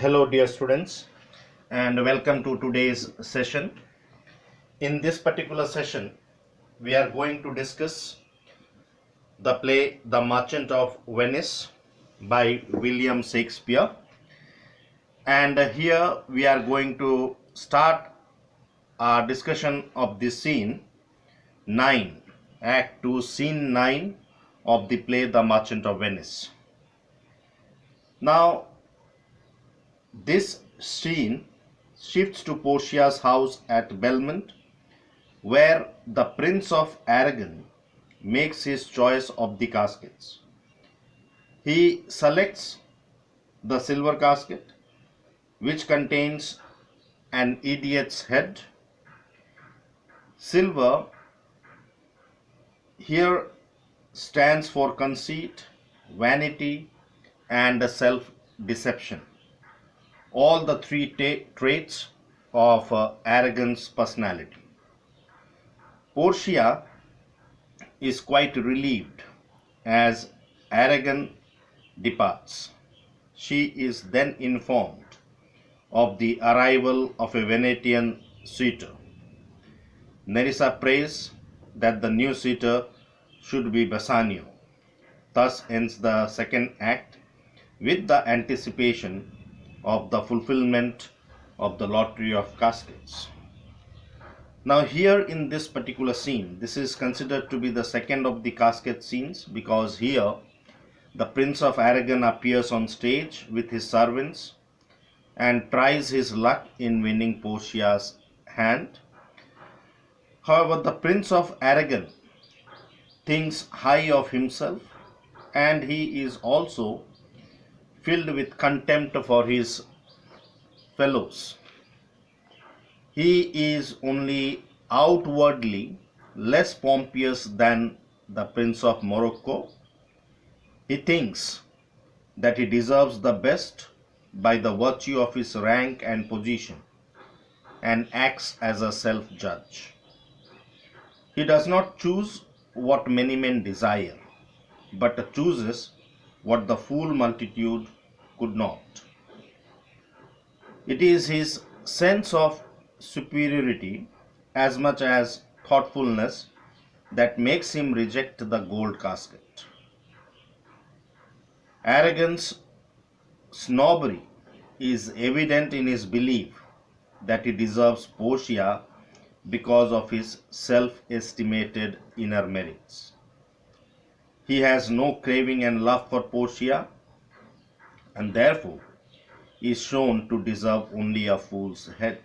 Hello, dear students, and welcome to today's session. In this particular session, we are going to discuss the play The Merchant of Venice by William Shakespeare. And here we are going to start our discussion of the scene 9, Act 2, Scene 9 of the play The Merchant of Venice. Now, this scene shifts to Portia's house at Belmont, where the Prince of Aragon makes his choice of the caskets. He selects the silver casket, which contains an idiot's head. Silver here stands for conceit, vanity, and self-deception, all the three traits of Aragon's personality. Portia is quite relieved as Aragon departs. She is then informed of the arrival of a Venetian suitor. Nerissa prays that the new suitor should be Bassanio. Thus ends the second act with the anticipation of the fulfillment of the lottery of caskets. Now here in this particular scene, this is considered to be the second of the casket scenes, because here the Prince of Aragon appears on stage with his servants and tries his luck in winning Portia's hand. However, the Prince of Aragon thinks high of himself, and he is also filled with contempt for his fellows. He is only outwardly less pompous than the Prince of Morocco. He thinks that he deserves the best by the virtue of his rank and position, and acts as a self-judge. He does not choose what many men desire, but chooses what the fool multitude could not. It is his sense of superiority as much as thoughtfulness that makes him reject the gold casket. Aragon's snobbery is evident in his belief that he deserves Portia because of his self-estimated inner merits. He has no craving and love for Portia, and therefore is shown to deserve only a fool's head.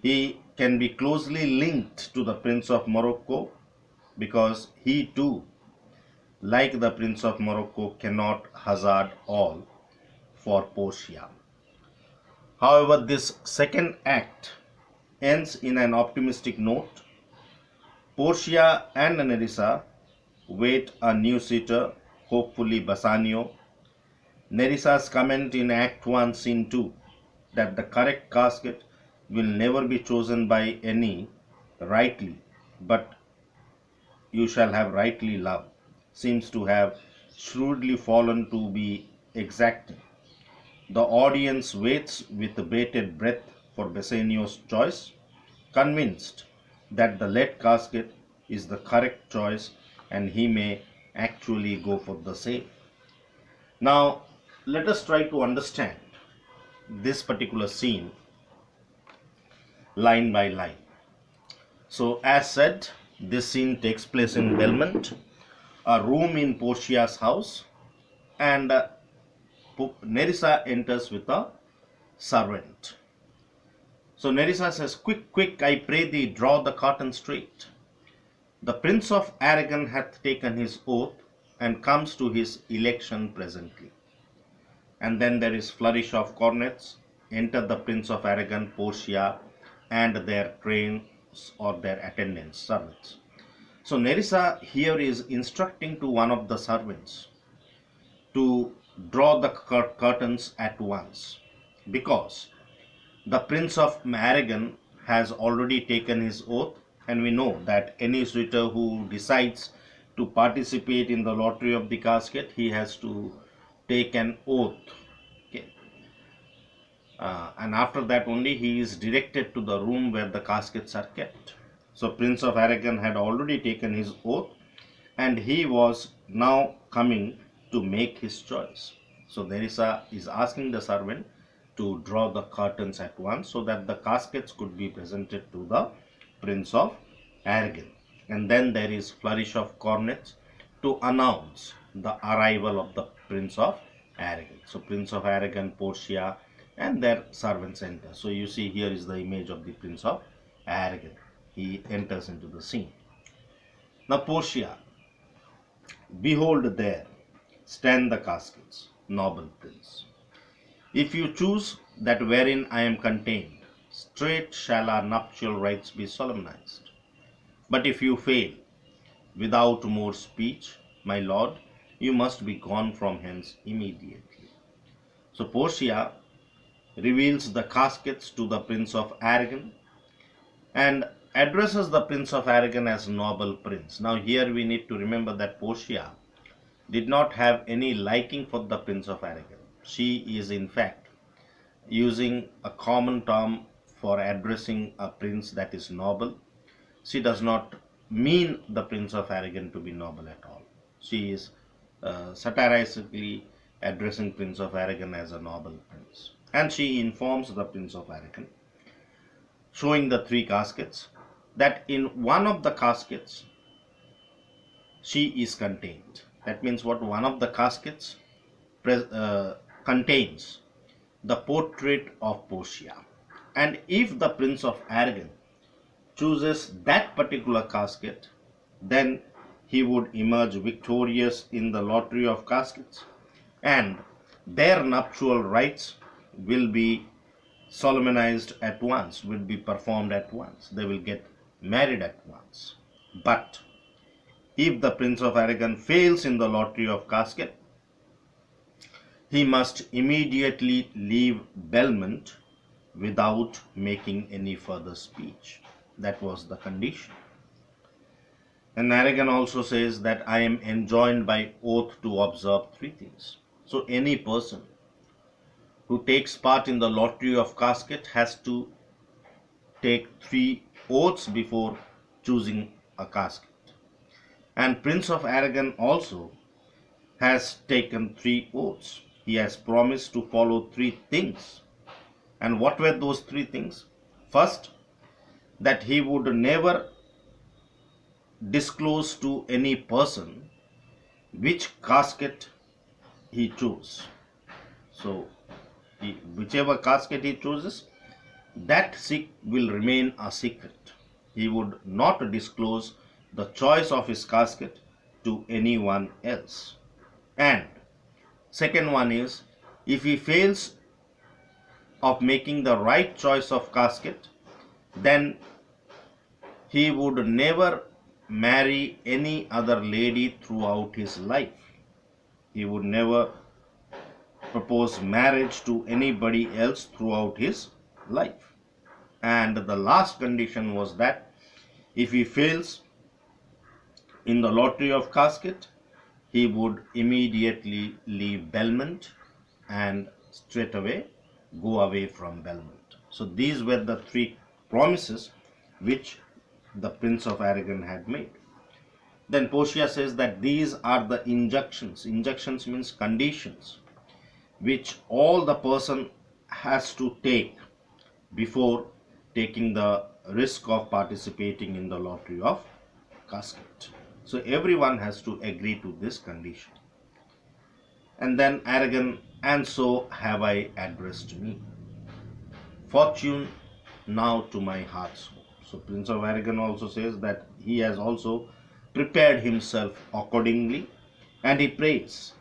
He can be closely linked to the Prince of Morocco because he too, like the Prince of Morocco, cannot hazard all for Portia. However, this second act ends in an optimistic note. Portia and Nerissa wait a new suitor, hopefully Bassanio. Nerissa's comment in Act 1, Scene 2, that the correct casket will never be chosen by any rightly, but you shall have rightly love, seems to have shrewdly fallen to be exacting. The audience waits with bated breath for Bassanio's choice, convinced that the lead casket is the correct choice and he may actually go for the same. Now, let us try to understand this particular scene line by line. So, as said, this scene takes place in Belmont, a room in Portia's house, and Nerissa enters with a servant. So Nerissa says, "Quick, quick, I pray thee, draw the curtain straight. The Prince of Aragon hath taken his oath, and comes to his election presently." And then there is flourish of cornets. Enter the Prince of Aragon, Portia, and their trains or their attendants, servants. So Nerissa here is instructing to one of the servants to draw the curtains at once, because the Prince of Aragon has already taken his oath, and we know that any suitor who decides to participate in the lottery of the casket, he has to take an oath. Okay. And after that only he is directed to the room where the caskets are kept. So Prince of Aragon had already taken his oath, and he was now coming to make his choice. So Nerissa is asking the servant to draw the curtains at once so that the caskets could be presented to the Prince of Aragon. And then there is flourish of cornets to announce the arrival of the Prince of Aragon. So Prince of Aragon, Portia, and their servants enter. So you see here is the image of the Prince of Aragon. He enters into the scene. Now Portia, behold there stand the caskets, noble prince. If you choose that wherein I am contained, straight shall our nuptial rites be solemnized. But if you fail, without more speech, my lord, you must be gone from hence immediately. So Portia reveals the caskets to the Prince of Aragon and addresses the Prince of Aragon as noble prince. Now here we need to remember that Portia did not have any liking for the Prince of Aragon. She is in fact using a common term for addressing a prince that is noble. She does not mean the Prince of Aragon to be noble at all. She is satirically addressing Prince of Aragon as a noble prince. And she informs the Prince of Aragon, showing the three caskets, that in one of the caskets she is contained. That means what? One of the caskets contains the portrait of Portia. And if the Prince of Aragon chooses that particular casket, then he would emerge victorious in the lottery of caskets, and their nuptial rites will be solemnized at once, will be performed at once. They will get married at once. But if the Prince of Aragon fails in the lottery of casket, he must immediately leave Belmont without making any further speech. That was the condition. And Aragon also says that I am enjoined by oath to observe three things. So any person who takes part in the lottery of casket has to take 3 oaths before choosing a casket. And Prince of Aragon also has taken 3 oaths. He has promised to follow 3 things. And what were those 3 things? First, that he would never disclose to any person which casket he chose. So, whichever casket he chooses, that will remain a secret. He would not disclose the choice of his casket to anyone else. And second one is, if he fails of making the right choice of casket, then he would never marry any other lady throughout his life. He would never propose marriage to anybody else throughout his life. And the last condition was that if he fails in the lottery of casket, he would immediately leave Belmont and straightaway go away from Belmont. So these were the 3 promises which the Prince of Aragon had made. Then Portia says that these are the injunctions. Injunctions means conditions which all the person has to take before taking the risk of participating in the lottery of casket. So everyone has to agree to this condition. And then Aragon, and so have I addressed me. Fortune now to my heart's home. So Prince of Aragon also says that he has also prepared himself accordingly, and he prays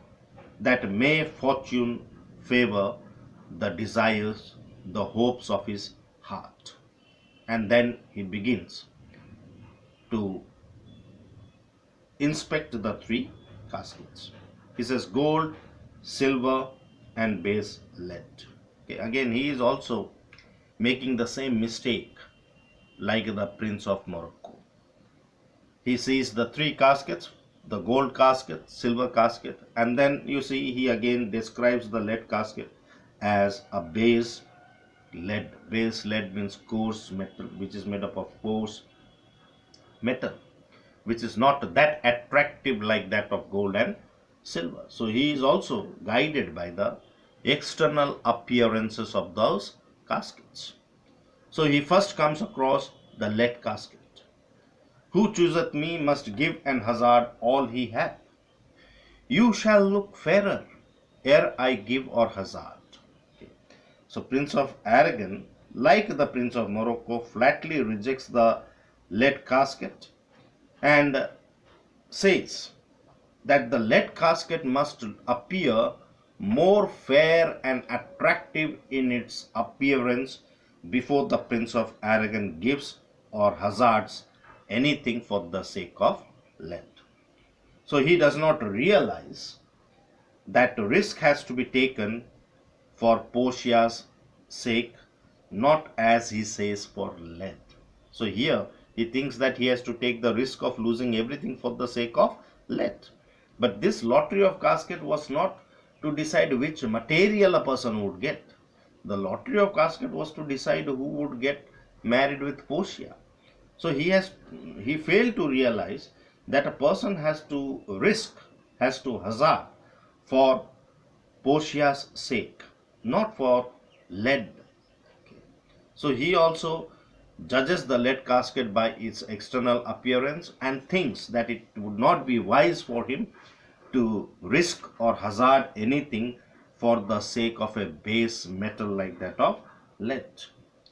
that may fortune favor the desires, the hopes of his heart. And then he begins to inspect the 3 caskets. He says gold, silver and base lead. Okay, again he is also making the same mistake like the Prince of Morocco. He sees the 3 caskets, the gold casket, silver casket, and then you see he again describes the lead casket as a base lead. Base lead means coarse metal, which is made up of coarse metal, which is not that attractive like that of gold and silver. So he is also guided by the external appearances of those caskets. So he first comes across the lead casket. Who chooseth me must give and hazard all he hath. You shall look fairer ere I give or hazard. Okay. So Prince of Aragon, like the Prince of Morocco, flatly rejects the lead casket and says that the lead casket must appear more fair and attractive in its appearance before the Prince of Aragon gives or hazards anything for the sake of lead. So he does not realize that risk has to be taken for Portia's sake, not as he says for lead. So here he thinks that he has to take the risk of losing everything for the sake of lead. But this lottery of casket was not to decide which material a person would get. The lottery of casket was to decide who would get married with Portia. So he failed to realize that a person has to risk, has to hazard for Portia's sake, not for lead. Okay. So he also judges the lead casket by its external appearance and thinks that it would not be wise for him to risk or hazard anything for the sake of a base metal like that of lead.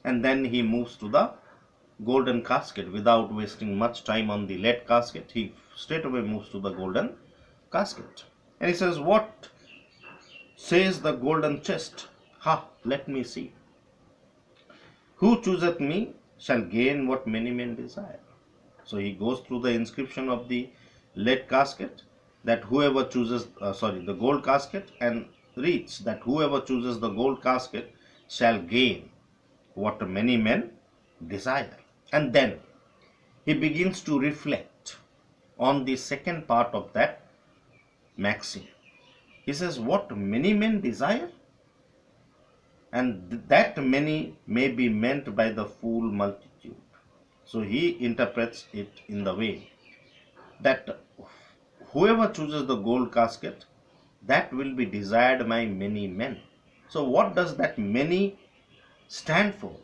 And then he moves to the golden casket without wasting much time on the lead casket. He straight away moves to the golden casket. And he says, what says the golden chest? Ha, let me see. Who chooseth me shall gain what many men desire. So he goes through the inscription of the lead casket, that whoever chooses, the gold casket, and reads that whoever chooses the gold casket shall gain what many men desire. And then he begins to reflect on the second part of that maxim. He says, what many men desire? And that many may be meant by the fool multitude. So he interprets it in the way that whoever chooses the gold casket, that will be desired by many men. So what does that many stand for?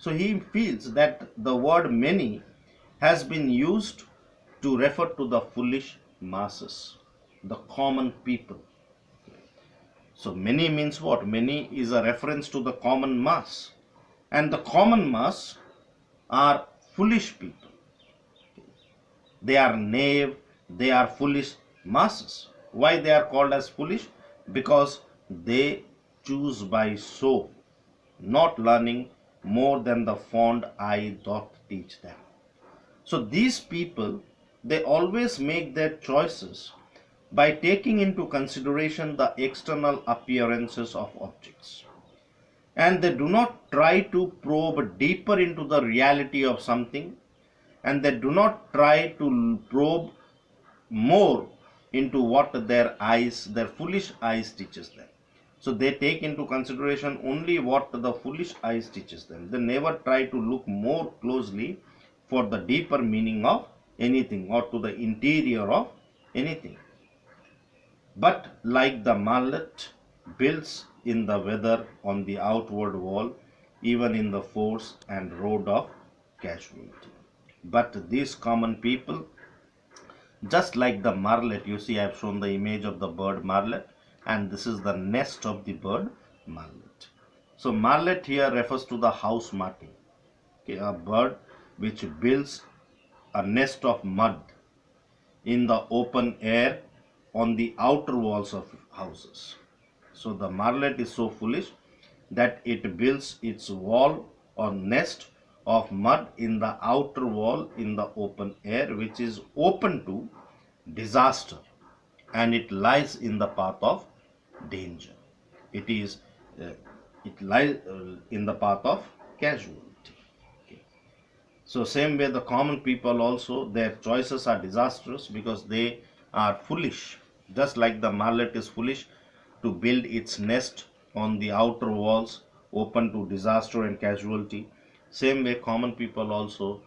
So he feels that the word many has been used to refer to the foolish masses, the common people. So many means what? Many is a reference to the common mass. And the common mass are foolish people. They are knave, they are foolish masses. Why they are called as foolish? Because they choose by soul, not learning more than the fond eye doth teach them. So these people, they always make their choices by taking into consideration the external appearances of objects. And they do not try to probe deeper into the reality of something, and they do not try to probe more into what their eyes, their foolish eyes teaches them. So they take into consideration only what the foolish eyes teaches them. They never try to look more closely for the deeper meaning of anything or to the interior of anything. But like the marlet builds in the weather on the outward wall, even in the force and road of casualty. But these common people, just like the marlet, you see I have shown the image of the bird marlet, and this is the nest of the bird marlet. So marlet here refers to the house martin, okay, a bird which builds a nest of mud in the open air on the outer walls of houses. So the marlet is so foolish that it builds its wall or nest of mud in the outer wall in the open air, which is open to disaster, and it lies in the path of danger. It lies in the path of casualty. Okay. So same way the common people also, their choices are disastrous because they are foolish, just like the marlet is foolish to build its nest on the outer walls open to disaster and casualty. Same way, common people also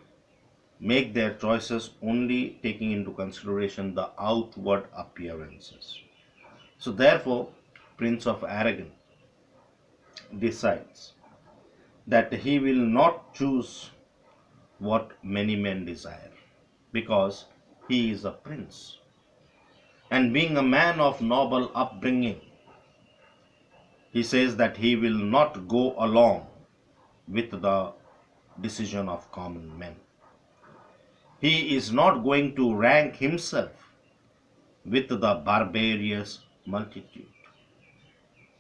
make their choices only taking into consideration the outward appearances. So, therefore, Prince of Aragon decides that he will not choose what many men desire because he is a prince. And being a man of noble upbringing, he says that he will not go along with the decision of common men. He is not going to rank himself with the barbarous multitude.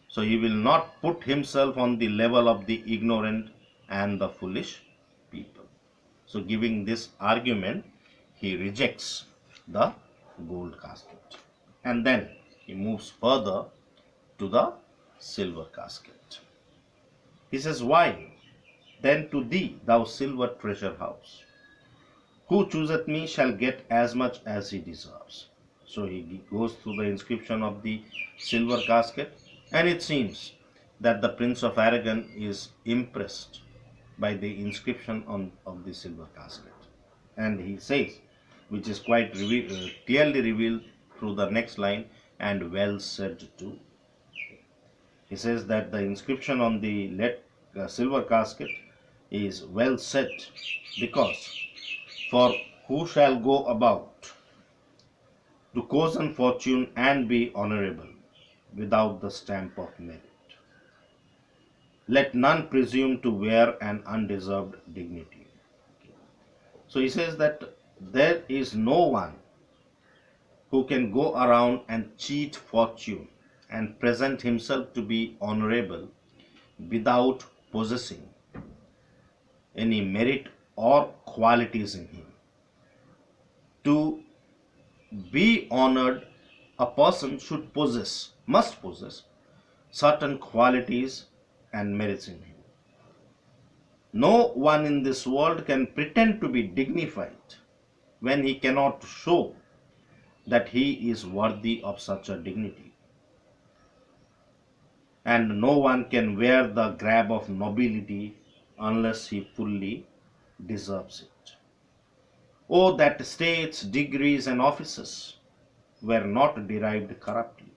So he will not put himself on the level of the ignorant and the foolish people. So, giving this argument, he rejects the gold casket. And then he moves further to the silver casket. He says, why then to thee, thou silver treasure house? Who chooseth me shall get as much as he deserves. So he goes through the inscription of the silver casket, and it seems that the Prince of Aragon is impressed by the inscription of the silver casket. And he says, which is quite clearly revealed through the next line, and well said too. He says that the inscription on the silver casket is well set because for who shall go about to cozen fortune and be honorable without the stamp of merit? Let none presume to wear an undeserved dignity. So he says that there is no one who can go around and cheat fortune and present himself to be honorable without possessing any merit or qualities in him. To be honored, a person must possess certain qualities and merits in him. No one in this world can pretend to be dignified when he cannot show that he is worthy of such a dignity. And no one can wear the garb of nobility unless he fully deserves it. Oh, that states, degrees, and offices were not derived corruptly.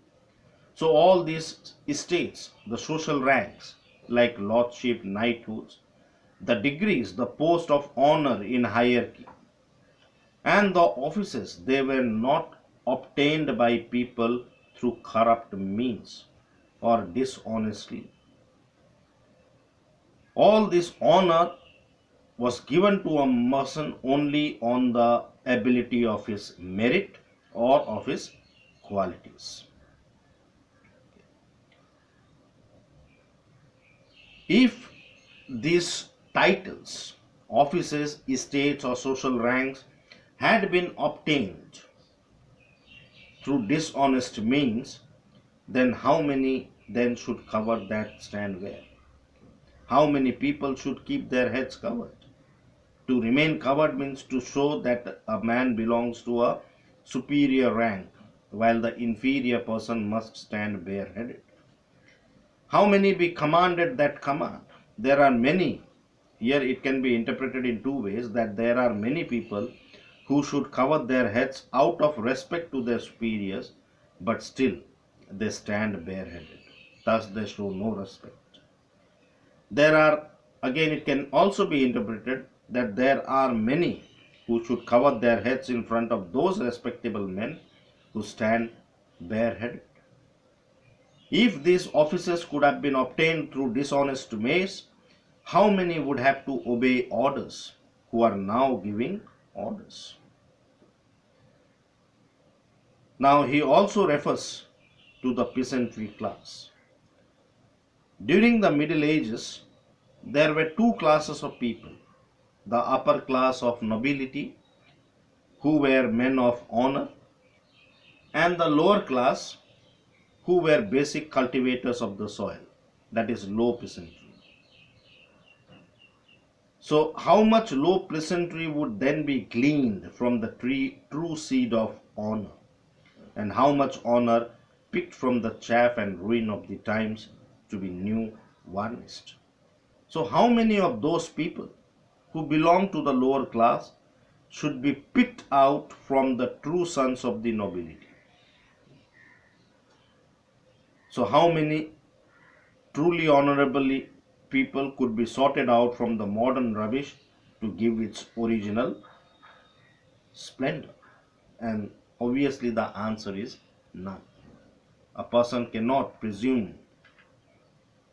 So, all these estates, the social ranks like lordship, knighthoods, the degrees, the post of honor in hierarchy, and the offices, they were not obtained by people through corrupt means or dishonestly. All this honor was given to a person only on the ability of his merit or of his qualities. If these titles, offices, estates, or social ranks had been obtained through dishonest means, then how many then should cover that stand where? How many people should keep their heads covered? To remain covered means to show that a man belongs to a superior rank, while the inferior person must stand bareheaded. How many be commanded that command? There are many. Here it can be interpreted in two ways, that there are many people who should cover their heads out of respect to their superiors, but still they stand bareheaded. Thus they show no respect. There are, again it can also be interpreted that there are many who should cover their heads in front of those respectable men who stand bareheaded. If these offices could have been obtained through dishonest means, how many would have to obey orders who are now giving orders? Now he also refers to the peasantry class. During the Middle Ages, there were two classes of people: the upper class of nobility, who were men of honor, and the lower class, who were basic cultivators of the soil, that is, low peasantry. So, how much low peasantry would then be gleaned from the true seed of honor? and how much honor picked from the chaff and ruin of the times to be new varnished. So, how many of those people who belong to the lower class should be picked out from the true sons of the nobility? So, how many truly honorable people could be sorted out from the modern rubbish to give its original splendor? And obviously, the answer is none. A person cannot presume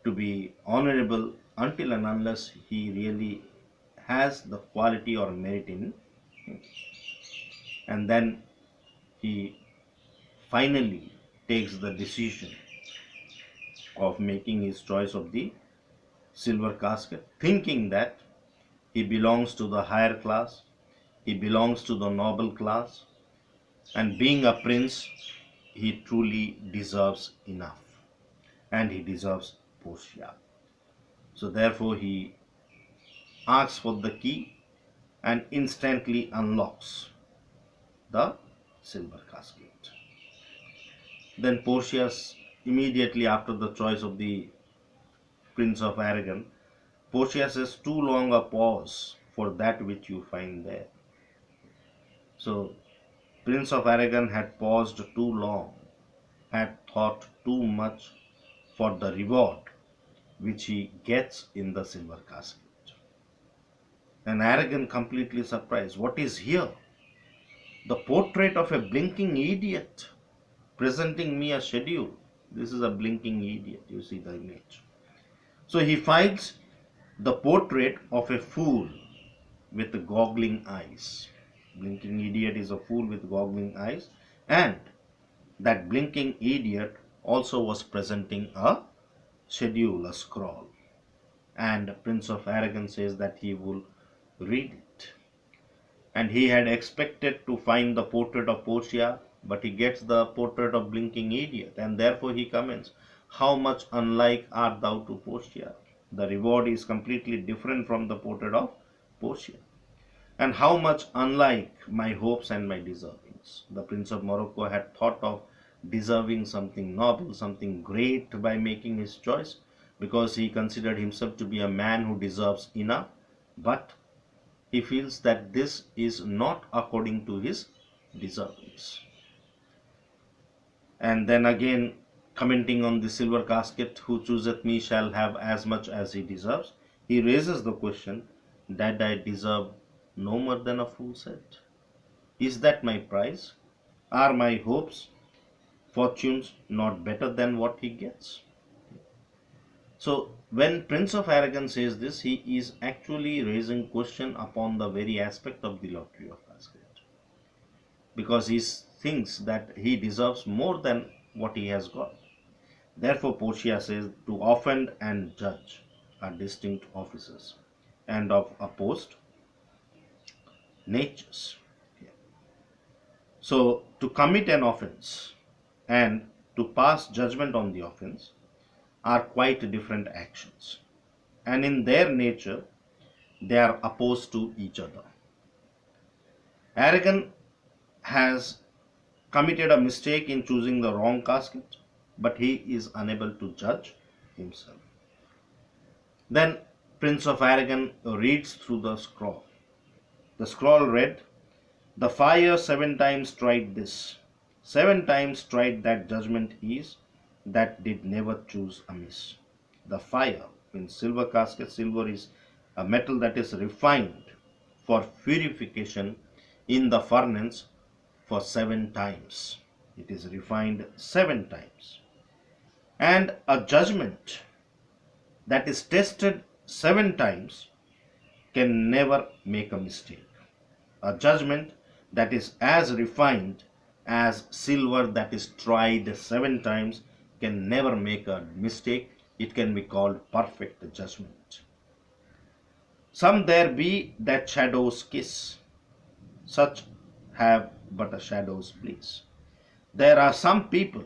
to be honorable until and unless he really has the quality or merit in him. And then he finally takes the decision of making his choice of the silver casket, thinking that he belongs to the higher class, he belongs to the noble class, and being a prince, he truly deserves enough, and he deserves Portia. So therefore he asks for the key and instantly unlocks the silver casket. Then Portia, immediately after the choice of the Prince of Aragon, Portia says, "Too long a pause for that which you find there." So Prince of Aragon had paused too long, had thought too much for the reward which he gets in the silver casket. And Aragon, completely surprised, "What is here? The portrait of a blinking idiot presenting me a schedule." This is a blinking idiot, you see the image. So he finds the portrait of a fool with goggling eyes. Blinking idiot is a fool with goggling eyes, and that blinking idiot also was presenting a schedule, a scroll. And Prince of Aragon says that he will read it. And he had expected to find the portrait of Portia, but he gets the portrait of blinking idiot, and therefore he comments, "How much unlike art thou to Portia?" The reward is completely different from the portrait of Portia. "And how much unlike my hopes and my deservings." The Prince of Morocco had thought of deserving something noble, something great by making his choice, because he considered himself to be a man who deserves enough, but he feels that this is not according to his deservings. And then again, commenting on the silver casket, "Who chooseth me shall have as much as he deserves," he raises the question, "That I deserve no more than a fool's head? Is that my price? Are my hopes, fortunes not better than what he gets?" So when Prince of Aragon says this, he is actually raising question upon the very aspect of the lottery of casket, because he thinks that he deserves more than what he has got. Therefore Portia says, "To offend and judge are distinct offices, and of opposed natures." So to commit an offense and to pass judgment on the offense are quite different actions, and in their nature they are opposed to each other. Aragon has committed a mistake in choosing the wrong casket, but he is unable to judge himself. Then Prince of Aragon reads through the scroll. The scroll read, "The fire 7 times tried this, 7 times tried that judgment is, that did never choose amiss." The fire in silver casket, silver is a metal that is refined for purification in the furnace for 7 times. It is refined 7 times. And a judgment that is tested 7 times can never make a mistake. A judgment that is as refined as silver that is tried 7 times can never make a mistake. It can be called perfect judgment. "Some there be that shadows kiss, such have but a shadow's bliss." There are some people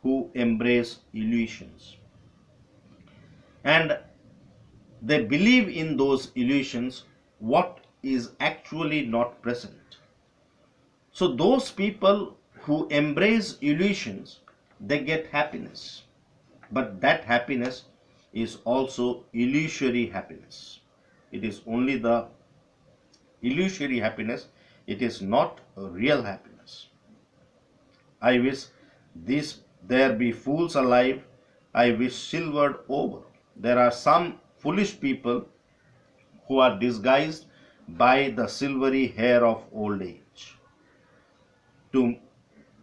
who embrace illusions, and they believe in those illusions what is actually not present. So those people who embrace illusions, they get happiness. But that happiness is also illusory happiness. It is only the illusory happiness, it is not a real happiness. I wish there be fools alive, I wish silvered over. There are some foolish people who are disguised by the silvery hair of old age to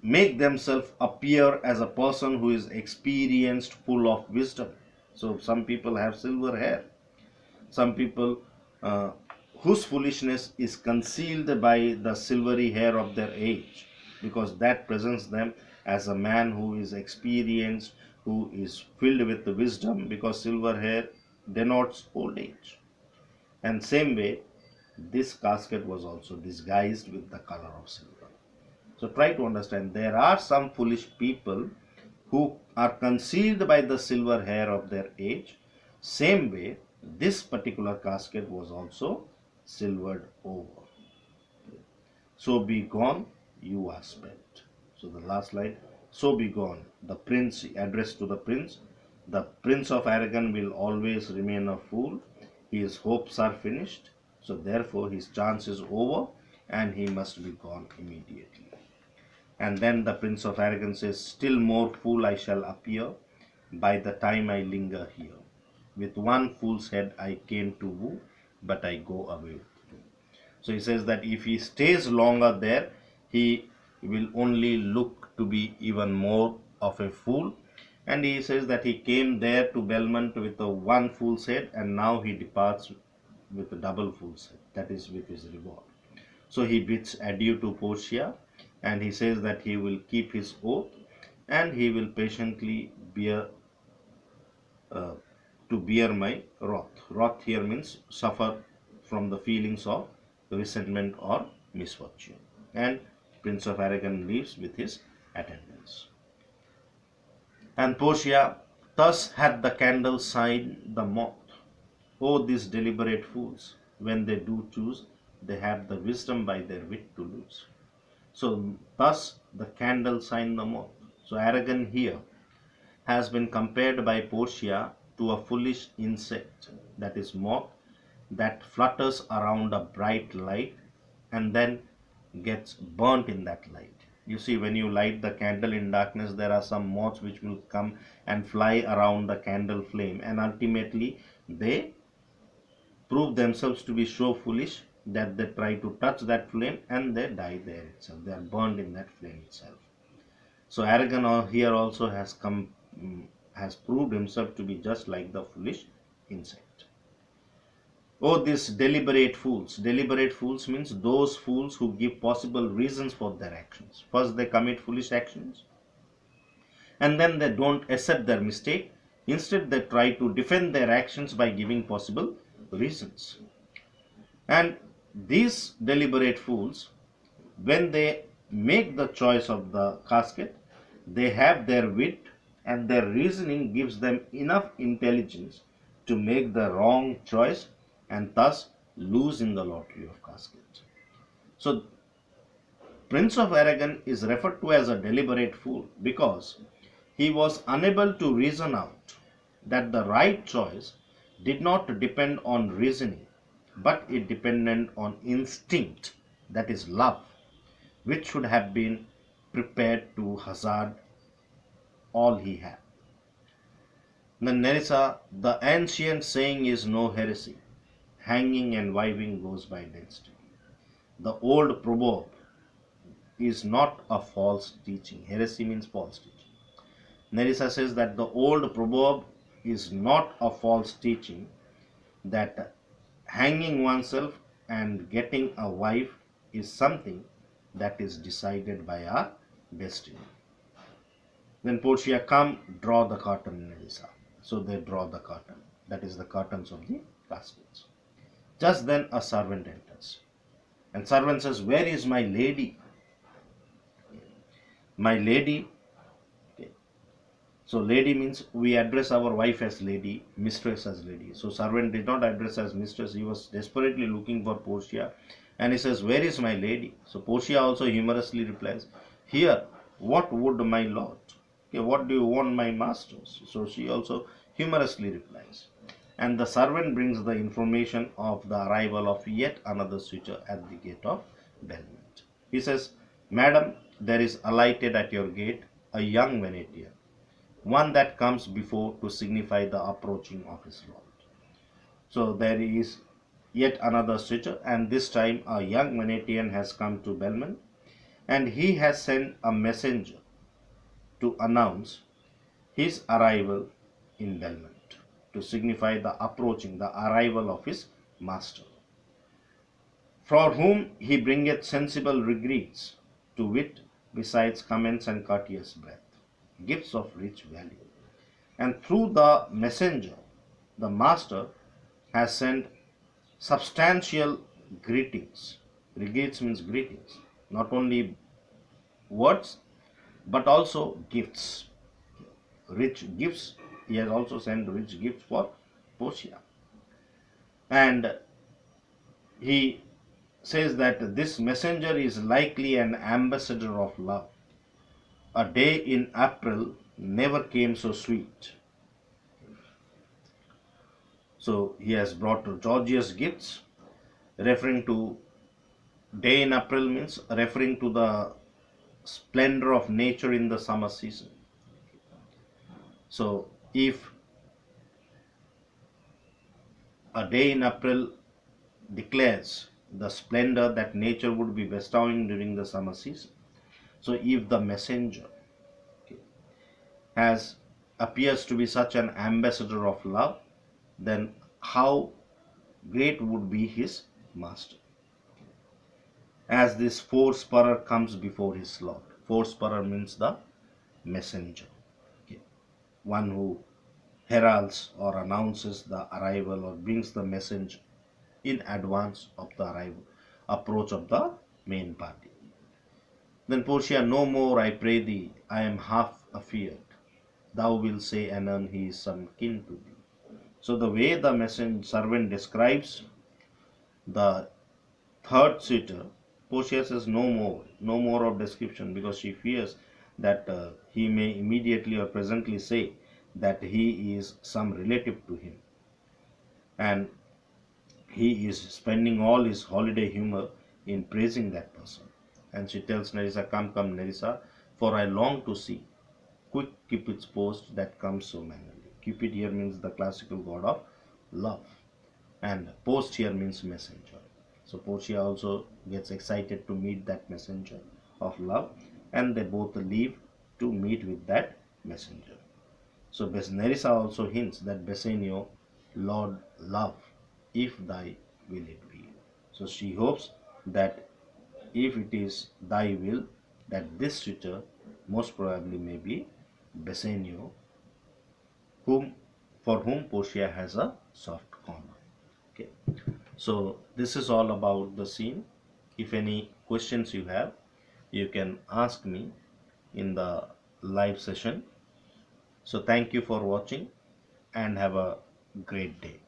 make themselves appear as a person who is experienced, full of wisdom. So some people have silver hair. Some people whose foolishness is concealed by the silvery hair of their age, because that presents them as a man who is experienced, who is filled with the wisdom, because silver hair denotes old age. And same way, this casket was also disguised with the color of silver. So try to understand, there are some foolish people who are concealed by the silver hair of their age. Same way, this particular casket was also silvered over. So be gone, you are spent. So the last line, so be gone. The prince, addressed to the prince of Aragon will always remain a fool. His hopes are finished. So therefore his chance is over and he must be gone immediately. And then the Prince of Aragon says, still more fool I shall appear by the time I linger here. With one fool's head I came to woo, but I go away with you. So he says that if he stays longer there, he will only look to be even more of a fool. And he says that he came there to Belmont with a one fool's head, and now he departs with a double fool's head, that is with his reward. So he bids adieu to Portia, and he says that he will keep his oath and he will patiently bear my wrath. Wrath here means suffer from the feelings of resentment or misfortune. And Prince of Aragon leaves with his attendants. And Portia, thus had the candle signed the moth. Oh, these deliberate fools, when they do choose, they have the wisdom by their wit to lose. So thus the candle signed the moth. So Aragon here has been compared by Portia to a foolish insect, that is moth, that flutters around a bright light and then gets burnt in that light. You see, when you light the candle in darkness, there are some moths which will come and fly around the candle flame, and ultimately they prove themselves to be so foolish that they try to touch that flame and they die there itself. They are burned in that flame itself. So Aragon here also has proved himself to be just like the foolish insect. Oh, these deliberate fools. Deliberate fools means those fools who give possible reasons for their actions. First they commit foolish actions and then they don't accept their mistake. Instead they try to defend their actions by giving possible reasons. And these deliberate fools, when they make the choice of the casket, they have their wit and their reasoning gives them enough intelligence to make the wrong choice and thus lose in the lottery of casket. So Prince of Aragon is referred to as a deliberate fool because he was unable to reason out that the right choice did not depend on reasoning, but it depended on instinct, that is love, which should have been prepared to hazard all he had. Then Nerissa, the ancient saying is no heresy. Hanging and wiving goes by destiny. The old proverb is not a false teaching. Heresy means false teaching. Nerissa says that the old proverb is not a false teaching, that hanging oneself and getting a wife is something that is decided by our destiny. Then Portia, come, draw the curtain, Nerissa. So they draw the curtain. That is the curtains of the caskets. Just then a servant enters. And servant says, where is my lady? My lady. Okay. So lady means we address our wife as lady, mistress as lady. So servant did not address as mistress. He was desperately looking for Portia. And he says, where is my lady? So Portia also humorously replies, Here, what would my lord? Okay, what do you want, my masters? So she also humorously replies. And the servant brings the information of the arrival of yet another suitor at the gate of Belmont. He says, Madam, there is alighted at your gate a young Venetian, one that comes before to signify the approaching of his lord. So there is yet another suitor, and this time a young Venetian has come to Belmont, and he has sent a messenger to announce his arrival in Belmont, to signify the arrival of his master, for whom he bringeth sensible regrets, to wit, besides comments and courteous breath, gifts of rich value. And through the messenger, the master has sent substantial greetings. Regrets means greetings, not only words but also gifts, rich gifts. He has also sent rich gifts for Portia. And he says that this messenger is likely an ambassador of love. A day in April never came so sweet. So he has brought Georgia's gifts, referring to day in April means referring to the splendor of nature in the summer season. So if a day in April declares the splendor that nature would be bestowing during the summer season, so if the messenger has appears to be such an ambassador of love, then how great would be his master. As this force-bearer comes before his lord. Force-bearer means the messenger, okay, one who heralds or announces the arrival or brings the message in advance of the approach of the main party. Then Portia, no more, I pray thee, I am half afeard. Thou wilt say anon he is some kin to thee. So the way the messenger servant describes the third suitor, Portia says no more of description, because she fears that he may immediately or presently say that he is some relative to him, and he is spending all his holiday humor in praising that person. And she tells Nerissa, come, come, Nerissa, for I long to see. Quick Cupid's post that comes so mannerly. Cupid here means the classical god of love, and post here means messenger. So Portia also gets excited to meet that messenger of love, and they both leave to meet with that messenger. So Nerissa also hints that Bassanio, Lord love, if thy will it be. So she hopes that if it is thy will, that this suitor most probably may be Bassanio, for whom Portia has a soft corner. Okay. So this is all about the scene. If any questions you have, you can ask me in the live session. So thank you for watching and have a great day.